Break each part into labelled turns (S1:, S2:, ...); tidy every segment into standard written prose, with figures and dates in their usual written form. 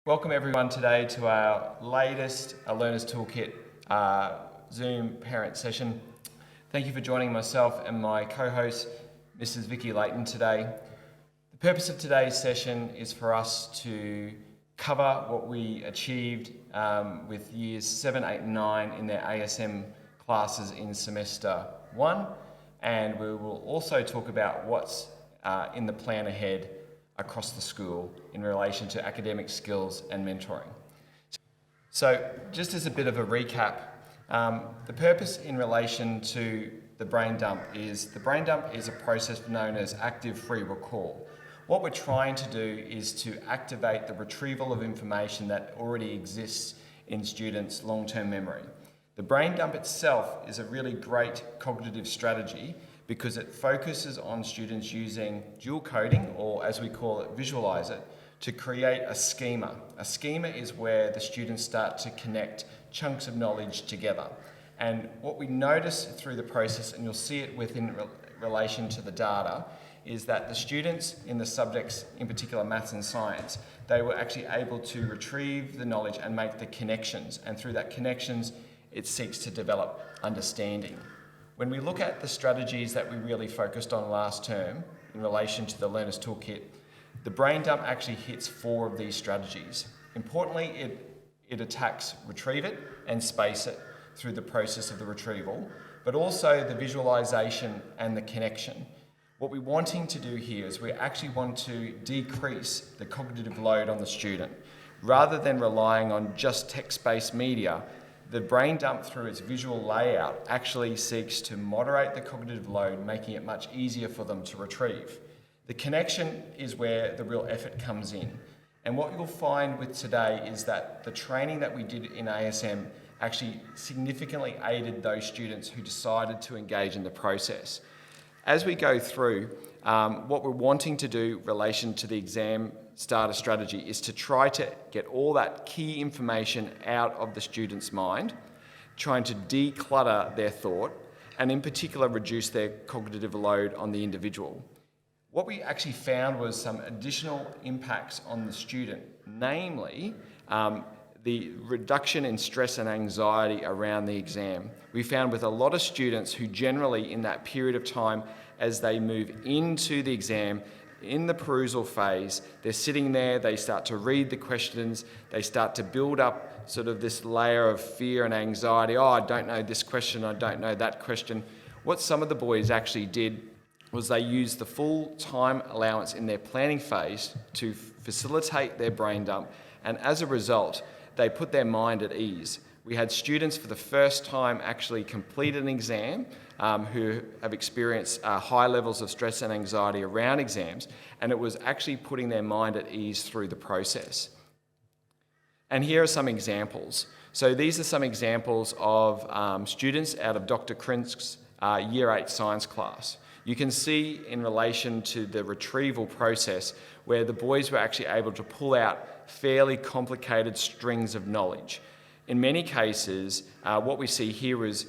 S1: Welcome everyone today to our latest Learners Toolkit Zoom parent session. Thank you for joining myself and my co-host, Mrs. Vicky Layton, today. The purpose of today's session is for us to cover what we achieved with years 7, 8 and 9 in their ASM classes in semester 1, and we will also talk about what's in the plan ahead across the school in relation to academic skills and mentoring. So just as a bit of a recap, the purpose in relation to the brain dump is a process known as active free recall. What we're trying to do is to activate the retrieval of information that already exists in students' long-term memory. The brain dump itself is a really great cognitive strategy because it focuses on students using dual coding, or as we call it, visualize it, to create a schema. A schema is where the students start to connect chunks of knowledge together. And what we notice through the process, and you'll see it within relation to the data, is that the students in the subjects, in particular maths and science, they were actually able to retrieve the knowledge and make the connections. And through that connections, it seeks to develop understanding. When we look at the strategies that we really focused on last term in relation to the Learners Toolkit, the brain dump actually hits 4 of these strategies. Importantly, it attacks retrieve it and space it through the process of the retrieval, but also the visualization and the connection. What we're wanting to do here is we actually want to decrease the cognitive load on the student. Rather than relying on just text-based media, the brain dump, through its visual layout, actually seeks to moderate the cognitive load, making it much easier for them to retrieve. The connection is where the real effort comes in. And what you'll find with today is that the training that we did in ASM actually significantly aided those students who decided to engage in the process. As we go through, what we're wanting to do in relation to the exam starter strategy is to try to get all that key information out of the student's mind, trying to declutter their thought, and in particular reduce their cognitive load on the individual. What we actually found was some additional impacts on the student, namely the reduction in stress and anxiety around the exam. We found with a lot of students who generally in that period of time as they move into the exam, in the perusal phase, they're sitting there, they start to read the questions, they start to build up sort of this layer of fear and anxiety. Oh, I don't know this question, I don't know that question. What some of the boys actually did was they used the full time allowance in their planning phase to facilitate their brain dump, and as a result, they put their mind at ease. We had students for the first time actually complete an exam who have experienced high levels of stress and anxiety around exams, and it was actually putting their mind at ease through the process. And here are some examples. So these are some examples of students out of Dr. Krink's Year 8 science class. You can see in relation to the retrieval process where the boys were actually able to pull out fairly complicated strings of knowledge. In many cases, what we see here is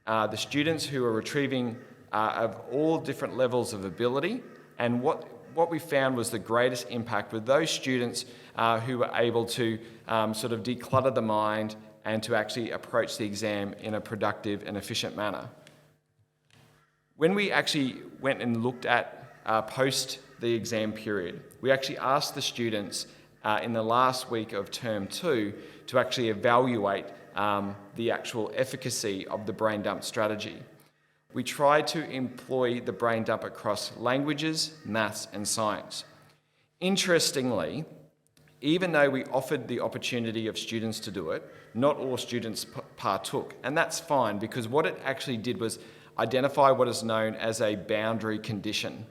S1: the students who are retrieving of all different levels of ability, and what we found was the greatest impact with those students who were able to sort of declutter the mind and to actually approach the exam in a productive and efficient manner. When we actually went and looked at post the exam period, we actually asked the students in the last week of term 2 to actually evaluate the actual efficacy of the brain dump strategy. We tried to employ the brain dump across languages, maths and science. Interestingly, even though we offered the opportunity of students to do it, not all students partook, and that's fine because what it actually did was identify what is known as a boundary condition.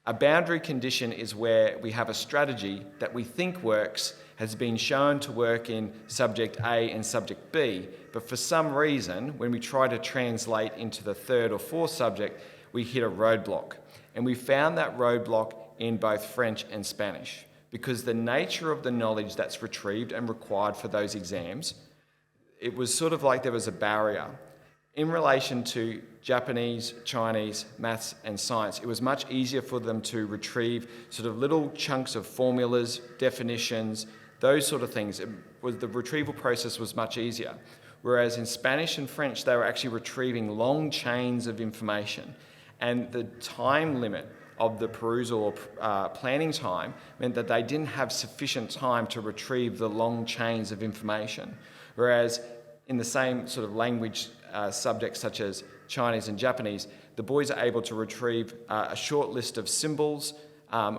S1: A boundary condition is where we have a strategy that we think works, has been shown to work in subject A and subject B, but for some reason, when we try to translate into the 3rd or 4th subject, we hit a roadblock. And we found that roadblock in both French and Spanish, because the nature of the knowledge that's retrieved and required for those exams, it was sort of like there was a barrier. In relation to Japanese, Chinese, maths and science, it was much easier for them to retrieve sort of little chunks of formulas, definitions, those sort of things. The retrieval process was much easier. Whereas in Spanish and French, they were actually retrieving long chains of information. And the time limit of the perusal or planning time meant that they didn't have sufficient time to retrieve the long chains of information. Whereas in the same sort of language subjects such as Chinese and Japanese, the boys are able to retrieve a short list of symbols,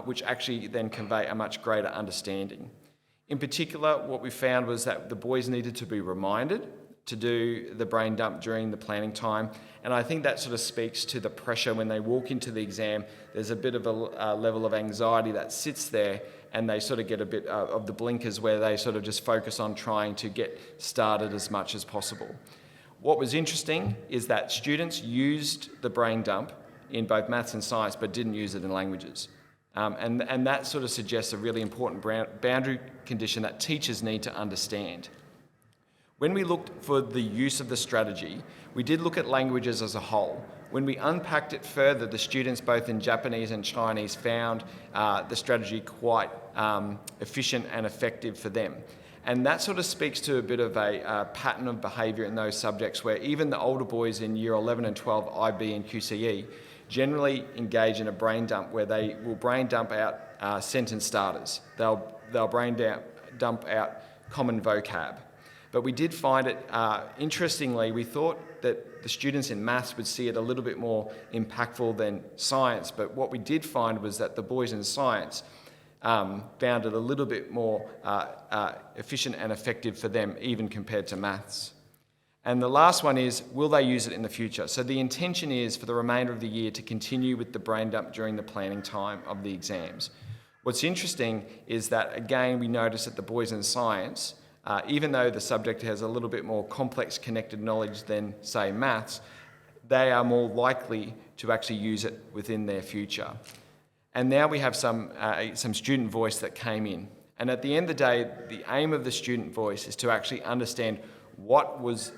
S1: which actually then convey a much greater understanding. In particular, what we found was that the boys needed to be reminded to do the brain dump during the planning time, and I think that sort of speaks to the pressure when they walk into the exam. There's a bit of a level of anxiety that sits there, and they sort of get a bit of the blinkers where they sort of just focus on trying to get started as much as possible. What was interesting is that students used the brain dump in both maths and science, but didn't use it in languages. And that sort of suggests a really important boundary condition that teachers need to understand. When we looked for the use of the strategy, we did look at languages as a whole. When we unpacked it further, the students both in Japanese and Chinese found the strategy quite efficient and effective for them. And that sort of speaks to a bit of a pattern of behaviour in those subjects where even the older boys in year 11 and 12 IB and QCE generally engage in a brain dump where they will brain dump out sentence starters. They'll brain dump out common vocab. But we did find it, interestingly, we thought that the students in maths would see it a little bit more impactful than science, but what we did find was that the boys in science found it a little bit more efficient and effective for them, even compared to maths. And the last one is, will they use it in the future? So the intention is for the remainder of the year to continue with the brain dump during the planning time of the exams. What's interesting is that, again, we notice that the boys in science, even though the subject has a little bit more complex connected knowledge than, say, maths, they are more likely to actually use it within their future. And now we have some student voice that came in. And at the end of the day, the aim of the student voice is to actually understand what was,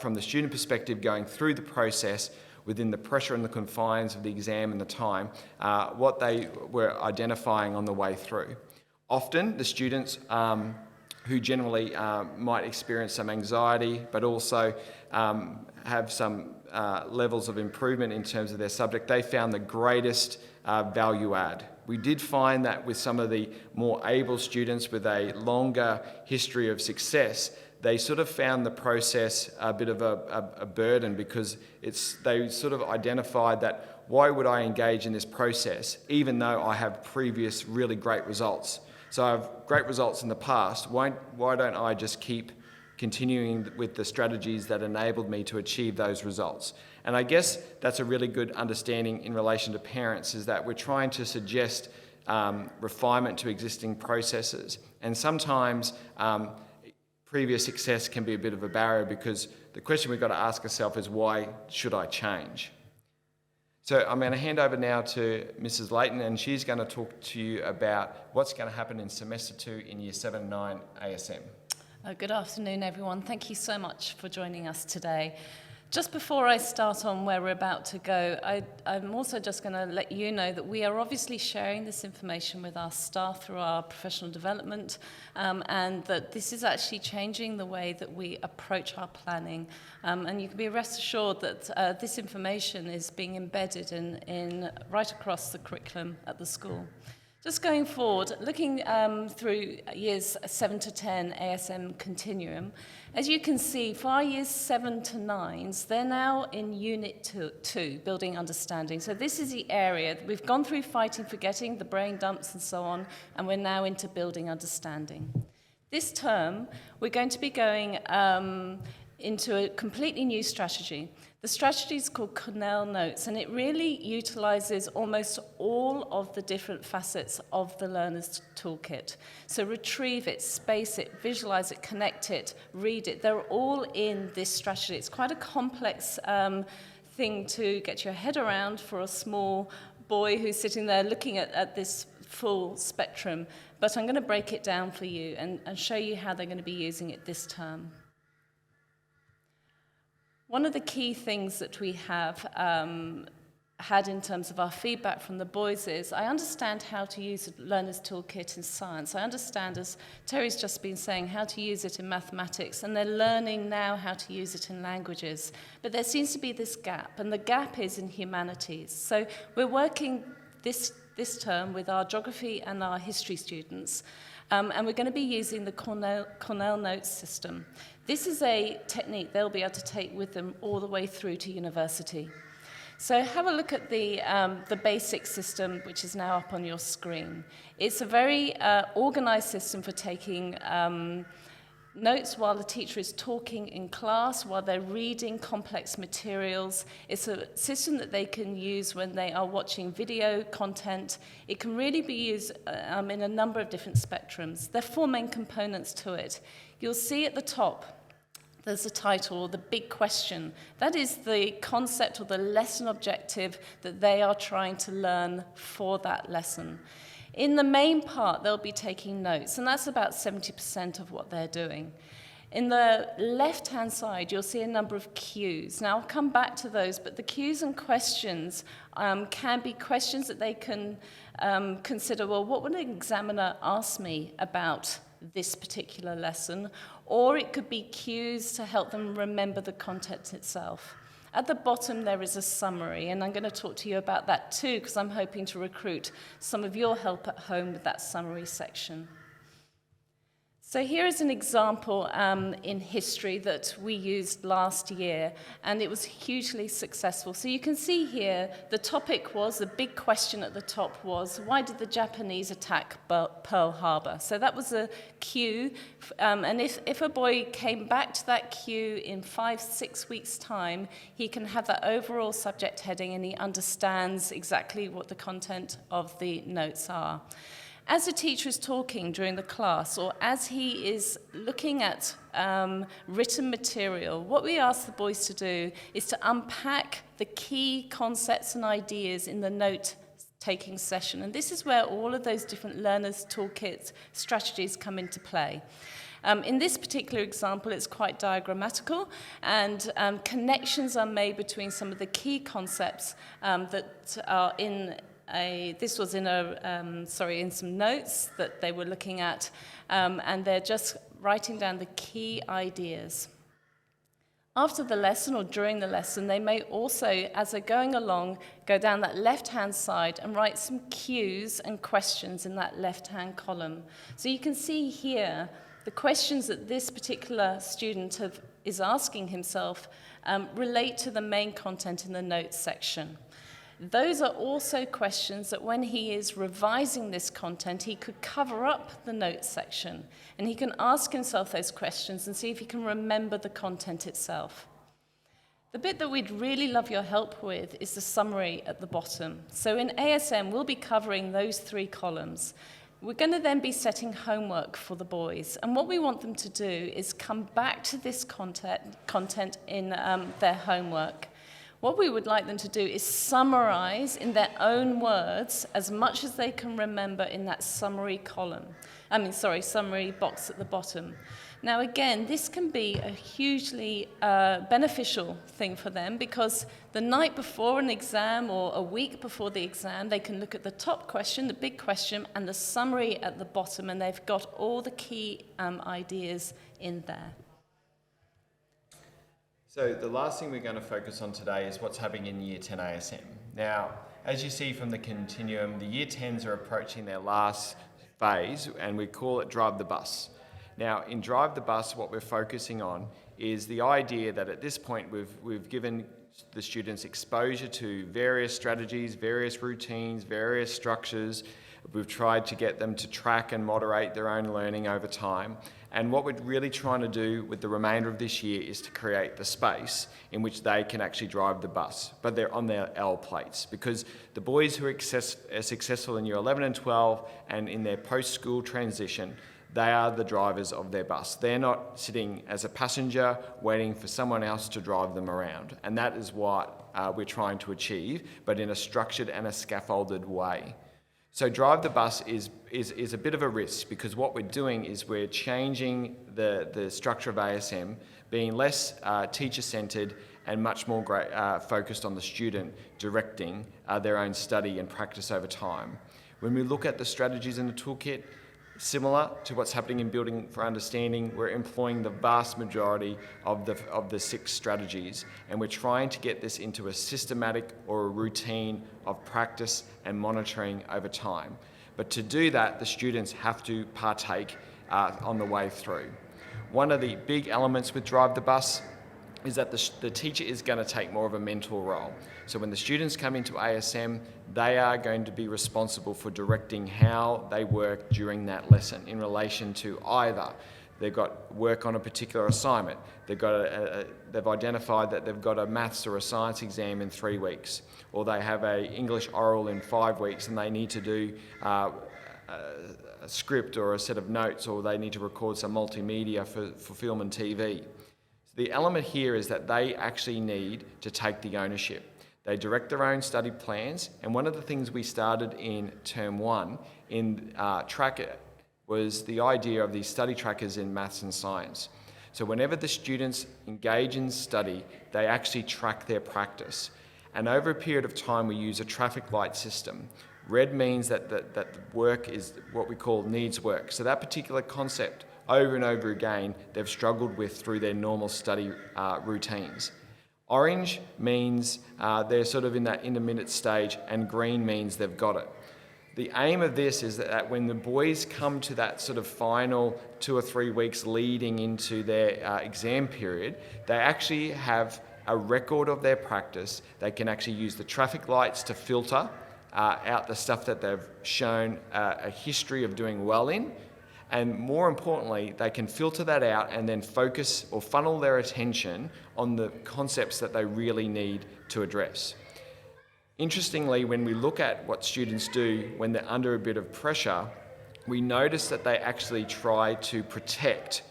S1: from the student perspective, going through the process within the pressure and the confines of the exam and the time, what they were identifying on the way through. Often the students who generally might experience some anxiety, but also have some levels of improvement in terms of their subject, they found the greatest value add. We did find that with some of the more able students with a longer history of success, they sort of found the process a bit of a burden because they sort of identified that, why would I engage in this process even though I have previous really great results? So I have great results in the past, why don't I just keep continuing with the strategies that enabled me to achieve those results? And I guess that's a really good understanding in relation to parents, is that we're trying to suggest refinement to existing processes. And sometimes previous success can be a bit of a barrier, because the question we've got to ask ourselves is, why should I change? So I'm going to hand over now to Mrs. Layton, and she's going to talk to you about what's going to happen in semester 2 in year 7 and 9 ASM.
S2: Good afternoon, everyone. Thank you so much for joining us today. Just before I start on where we're about to go, I'm also just going to let you know that we are obviously sharing this information with our staff through our professional development, and that this is actually changing the way that we approach our planning. And you can be rest assured that this information is being embedded in right across the curriculum at the school. Just going forward, looking through years 7 to 10 ASM continuum, as you can see, for our years 7 to 9s, they're now in Unit 2, Building Understanding. So this is the area. We've gone through Fighting, Forgetting, the brain dumps and so on, and we're now into Building Understanding. This term, we're going to be going into a completely new strategy. The strategy is called Cornell Notes, and it really utilizes almost all of the different facets of the learner's toolkit. So retrieve it, space it, visualize it, connect it, read it. They're all in this strategy. It's quite a complex thing to get your head around for a small boy who's sitting there looking at this full spectrum. But I'm going to break it down for you and show you how they're going to be using it this term. One of the key things that we have had in terms of our feedback from the boys is, I understand how to use a learner's toolkit in science. I understand, as Terry's just been saying, how to use it in mathematics, and they're learning now how to use it in languages. But there seems to be this gap, and the gap is in humanities. So we're working this term with our geography and our history students, and we're going to be using the Cornell Notes system. This is a technique they'll be able to take with them all the way through to university. So have a look at the basic system, which is now up on your screen. It's a very organized system for taking notes while the teacher is talking in class, while they're reading complex materials. It's a system that they can use when they are watching video content. It can really be used in a number of different spectrums. There are 4 main components to it. You'll see at the top, there's a title, or the big question. That is the concept or the lesson objective that they are trying to learn for that lesson. In the main part, they'll be taking notes, and that's about 70% of what they're doing. In the left-hand side, you'll see a number of cues. Now, I'll come back to those, but the cues and questions can be questions that they can consider, well, what would an examiner ask me about this particular lesson? Or it could be cues to help them remember the content itself. At the bottom, there is a summary, and I'm going to talk to you about that too, because I'm hoping to recruit some of your help at home with that summary section. So here is an example in history that we used last year, and it was hugely successful. So you can see here, the topic was, the big question at the top was, why did the Japanese attack Pearl Harbor? So that was a cue, and if a boy came back to that cue in 5-6 weeks' time, he can have that overall subject heading, and he understands exactly what the content of the notes are. As a teacher is talking during the class, or as he is looking at written material, what we ask the boys to do is to unpack the key concepts and ideas in the note-taking session. And this is where all of those different learners' toolkit strategies come into play. In this particular example, it's quite diagrammatical, and connections are made between some of the key concepts that are in this was in some notes that they were looking at, and they're just writing down the key ideas. After the lesson or during the lesson, they may also, as they're going along, go down that left-hand side and write some cues and questions in that left-hand column. So you can see here the questions that this particular student is asking himself relate to the main content in the notes section. Those are also questions that when he is revising this content, he could cover up the notes section, and he can ask himself those questions and see if he can remember the content itself. The bit that we'd really love your help with is the summary at the bottom. So in ASM, we'll be covering those 3 columns. We're going to then be setting homework for the boys, and what we want them to do is come back to this content in their homework. What we would like them to do is summarize in their own words as much as they can remember in that summary box at the bottom. Now again, this can be a hugely beneficial thing for them, because the night before an exam or a week before the exam, they can look at the top question, the big question, and the summary at the bottom, and they've got all the key ideas in there.
S1: So the last thing we're going to focus on today is what's happening in Year 10 ASM. Now, as you see from the continuum, the Year 10s are approaching their last phase, and we call it Drive the Bus. Now, in Drive the Bus, what we're focusing on is the idea that at this point we've given the students exposure to various strategies, various routines, various structures. We've tried to get them to track and moderate their own learning over time. And what we're really trying to do with the remainder of this year is to create the space in which they can actually drive the bus, but they're on their L plates, because the boys who are successful in Year 11 and 12 and in their post-school transition, they are the drivers of their bus. They're not sitting as a passenger waiting for someone else to drive them around. And that is what we're trying to achieve, but in a structured and a scaffolded way. So Drive the Bus is a bit of a risk, because what we're doing is we're changing the structure of ASM, being less teacher-centred and much more focused on the student directing their own study and practice over time. When we look at the strategies in the toolkit, similar to what's happening in Building for Understanding, we're employing the vast majority of the 6 strategies, and we're trying to get this into a systematic or a routine of practice and monitoring over time. But to do that, the students have to partake on the way through. One of the big elements with Drive the Bus is that the teacher is going to take more of a mentor role. So when the students come into ASM, they are going to be responsible for directing how they work during that lesson in relation to either they've got work on a particular assignment, they've identified that they've got a maths or a science exam in 3 weeks, or they have a English oral in 5 weeks and they need to do a script or a set of notes, or they need to record some multimedia for film and TV. The element here is that they actually need to take the ownership. They direct their own study plans, and one of the things we started in term 1 in Tracker was the idea of these study trackers in maths and science. So whenever the students engage in study, they actually track their practice. And over a period of time, we use a traffic light system. Red means that the work is what we call needs work. So that particular concept, over and over again, they've struggled with through their normal study routines. Orange means they're sort of in that intermittent stage, and green means they've got it. The aim of this is that when the boys come to that sort of final 2 or 3 weeks leading into their exam period, they actually have a record of their practice. They can actually use the traffic lights to filter out the stuff that they've shown a history of doing well in. And more importantly, they can filter that out and then focus or funnel their attention on the concepts that they really need to address. Interestingly, when we look at what students do when they're under a bit of pressure, we notice that they actually try to protect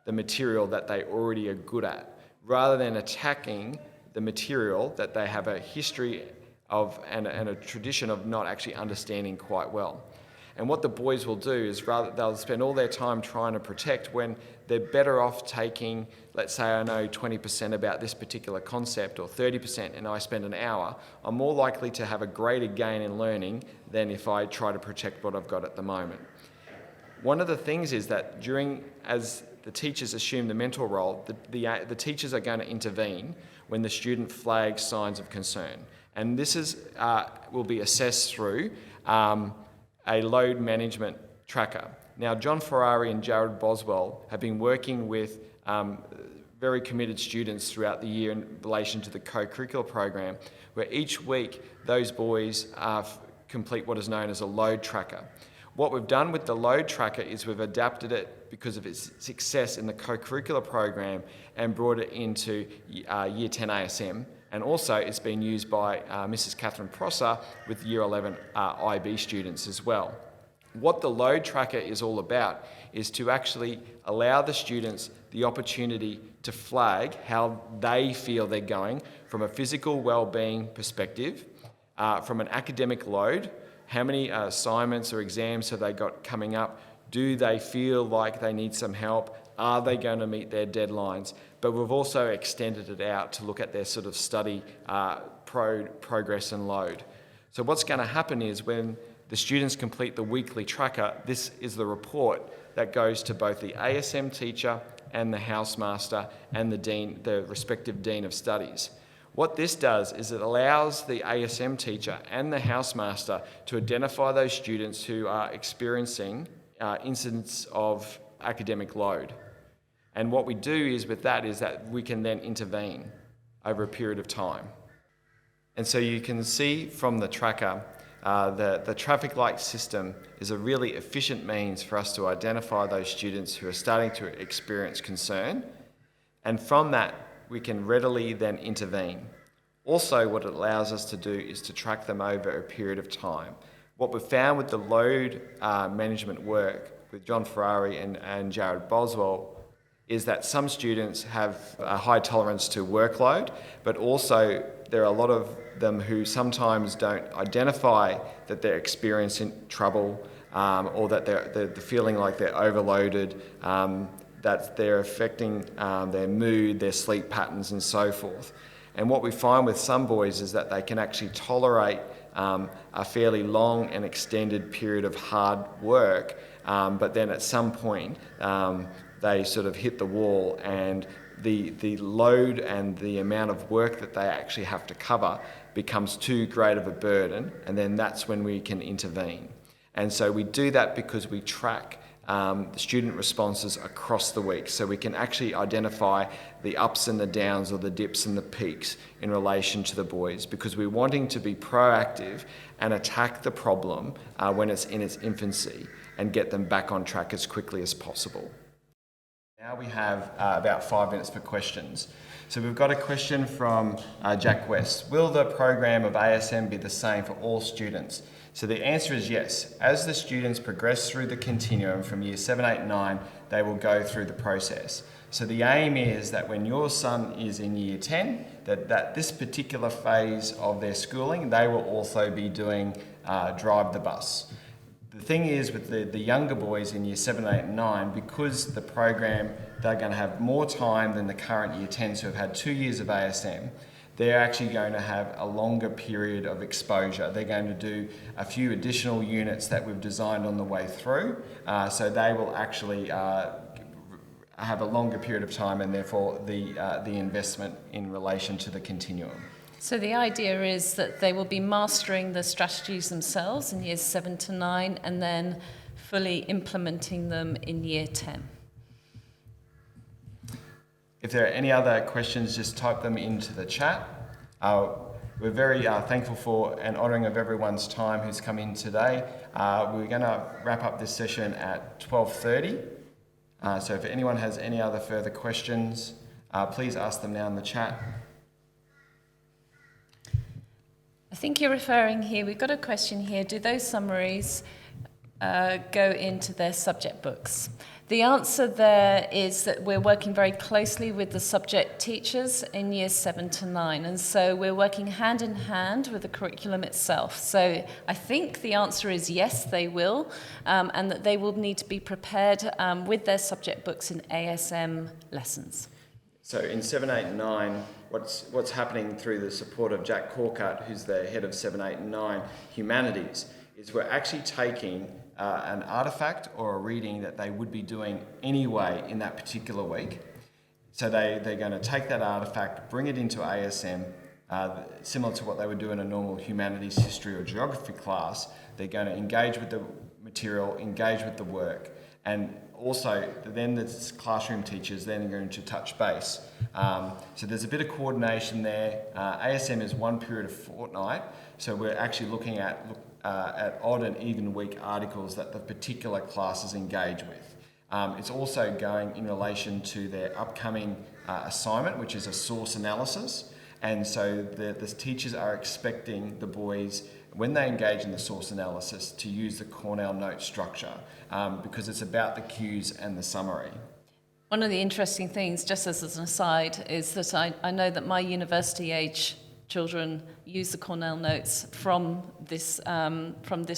S1: the material that they already are good at, rather than attacking the material that they have a history of and a tradition of not actually understanding quite well. And what the boys will do is they'll spend all their time trying to protect when they're better off taking, let's say I know 20% about this particular concept or 30% and I spend an hour, I'm more likely to have a greater gain in learning than if I try to protect what I've got at the moment. One of the things is that as the teachers assume the mentor role, the teachers are going to intervene when the student flags signs of concern. And this will be assessed through a load management tracker. Now, John Ferrari and Jared Boswell have been working with very committed students throughout the year in relation to the co-curricular program, where each week those boys complete what is known as a load tracker. What we've done with the load tracker is we've adapted it because of its success in the co-curricular program and brought it into Year 10 ASM. And also it's been used by Mrs. Catherine Prosser with Year 11 IB students as well. What the load tracker is all about is to actually allow the students the opportunity to flag how they feel they're going from a physical well-being perspective, from an academic load, how many assignments or exams have they got coming up, do they feel like they need some help, are they going to meet their deadlines? But we've also extended it out to look at their sort of study progress and load. So what's going to happen is when the students complete the weekly tracker, this is the report that goes to both the ASM teacher and the housemaster and the respective dean of studies. What this does is it allows the ASM teacher and the housemaster to identify those students who are experiencing incidents of academic load. And what we do is with that is that we can then intervene over a period of time. And so you can see from the tracker, the traffic light system is a really efficient means for us to identify those students who are starting to experience concern. And from that, we can readily then intervene. Also, what it allows us to do is to track them over a period of time. What we've found with the load management work with John Ferrari and Jared Boswell is that some students have a high tolerance to workload, but also there are a lot of them who sometimes don't identify that they're experiencing trouble or that they're feeling like they're overloaded, that they're affecting their mood, their sleep patterns and so forth. And what we find with some boys is that they can actually tolerate a fairly long and extended period of hard work, but then at some point they sort of hit the wall, and the load and the amount of work that they actually have to cover becomes too great of a burden, and then that's when we can intervene. And so we do that because we track the student responses across the week, so we can actually identify the ups and the downs, or the dips and the peaks in relation to the boys, because we're wanting to be proactive and attack the problem when it's in its infancy and get them back on track as quickly as possible. Now we have about 5 minutes for questions. So we've got a question from Jack West. Will the program of ASM be the same for all students? So the answer is yes. As the students progress through the continuum from year 7, 8, 9, they will go through the process. So the aim is that when your son is in year 10, that this particular phase of their schooling, they will also be doing Drive the Bus. The thing is, with the younger boys in year 7, 8 and 9, because the program, they're going to have more time than the current year 10s who have had 2 years of ASM, they're actually going to have a longer period of exposure. They're going to do a few additional units that we've designed on the way through, so they will actually have a longer period of time, and therefore the investment in relation to the continuum.
S2: So the idea is that they will be mastering the strategies themselves in years 7 to 9, and then fully implementing them in year 10.
S1: If there are any other questions, just type them into the chat. We're very thankful for and honouring of everyone's time who's come in today. We're going to wrap up this session at 12:30. So if anyone has any other further questions, please ask them now in the chat.
S2: I think you're referring here, we've got a question here, do those summaries go into their subject books? The answer there is that we're working very closely with the subject teachers in years 7 to 9, and so we're working hand in hand with the curriculum itself. So I think the answer is yes, they will, and that they will need to be prepared with their subject books in ASM lessons.
S1: So in 7, 8 and 9, what's happening through the support of Jack Corcutt, who's the head of 7, 8 and 9 Humanities, is we're actually taking an artefact or a reading that they would be doing anyway in that particular week. So they're going to take that artefact, bring it into ASM, similar to what they would do in a normal humanities, history or geography class. They're going to engage with the material, engage with the work, and also then the classroom teachers then are going to touch base. So there's a bit of coordination there. ASM is one period of fortnight, so we're actually looking at odd and even week articles that the particular classes engage with. It's also going in relation to their upcoming assignment, which is a source analysis. And so the teachers are expecting the boys, when they engage in the source analysis, to use the Cornell note structure because it's about the cues and the summary.
S2: One of the interesting things, just as an aside, is that I know that my university age children use the Cornell notes from this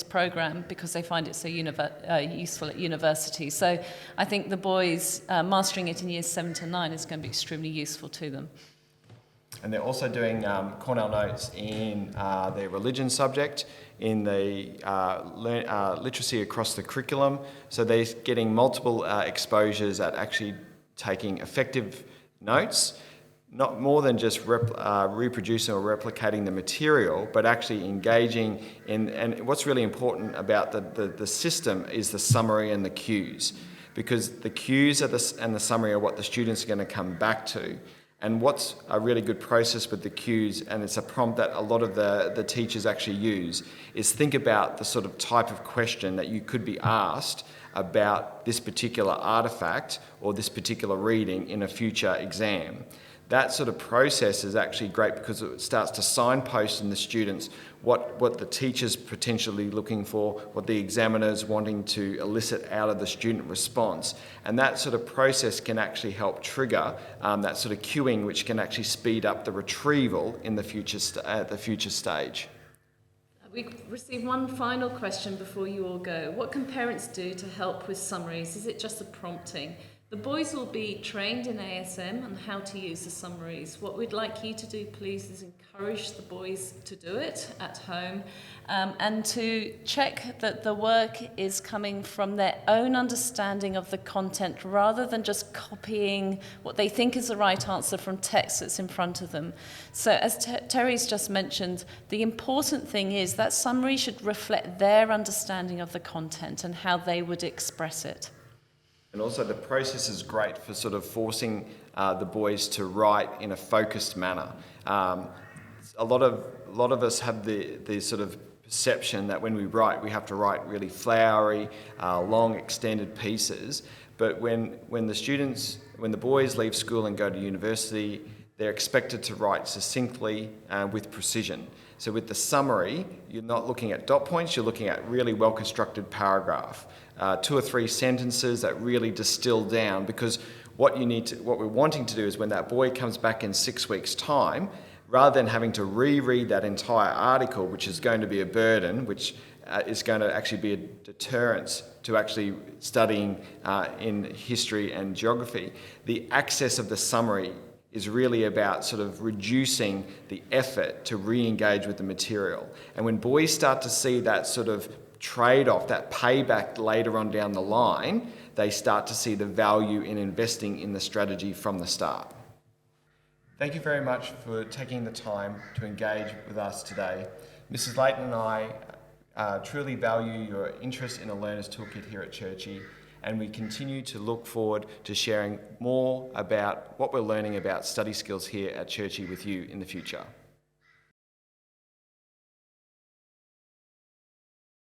S2: program because they find it so useful at university. So I think the boys mastering it in years 7 to 9 is going to be extremely useful to them.
S1: And they're also doing Cornell notes in their religion subject, in the literacy across the curriculum. So they're getting multiple exposures at actually taking effective notes, not more than just reproducing or replicating the material, but actually engaging in, and what's really important about the system is the summary and the cues, because the cues and the summary are what the students are going to come back to. And what's a really good process with the cues, and it's a prompt that a lot of the teachers actually use, is think about the sort of type of question that you could be asked about this particular artefact or this particular reading in a future exam. That sort of process is actually great because it starts to signpost in the students what the teacher's potentially looking for, what the examiner's wanting to elicit out of the student response. And that sort of process can actually help trigger that sort of cueing, which can actually speed up the retrieval in the future stage.
S2: We received one final question before you all go. What can parents do to help with summaries? Is it just the prompting? The boys will be trained in ASM on how to use the summaries. What we'd like you to do, please, is encourage the boys to do it at home and to check that the work is coming from their own understanding of the content rather than just copying what they think is the right answer from text that's in front of them. So as Terry's just mentioned, the important thing is that summary should reflect their understanding of the content and how they would express it.
S1: And also the process is great for sort of forcing the boys to write in a focused manner. A lot of us have the sort of perception that when we write, we have to write really flowery, long, extended pieces. But when the boys leave school and go to university, they're expected to write succinctly with precision. So with the summary, you're not looking at dot points, you're looking at really well-constructed paragraph. 2 or 3 sentences that really distill down, because what we're wanting to do is when that boy comes back in 6 weeks' time, rather than having to reread that entire article, which is going to be a burden, which is going to actually be a deterrence to actually studying in history and geography, the access of the summary is really about sort of reducing the effort to re-engage with the material. And when boys start to see that sort of trade-off, that payback later on down the line, they start to see the value in investing in the strategy from the start. Thank you very much for taking the time to engage with us today. Mrs. Layton and I truly value your interest in a Learner's Toolkit here at Churchie, and we continue to look forward to sharing more about what we're learning about study skills here at Churchie with you in the future.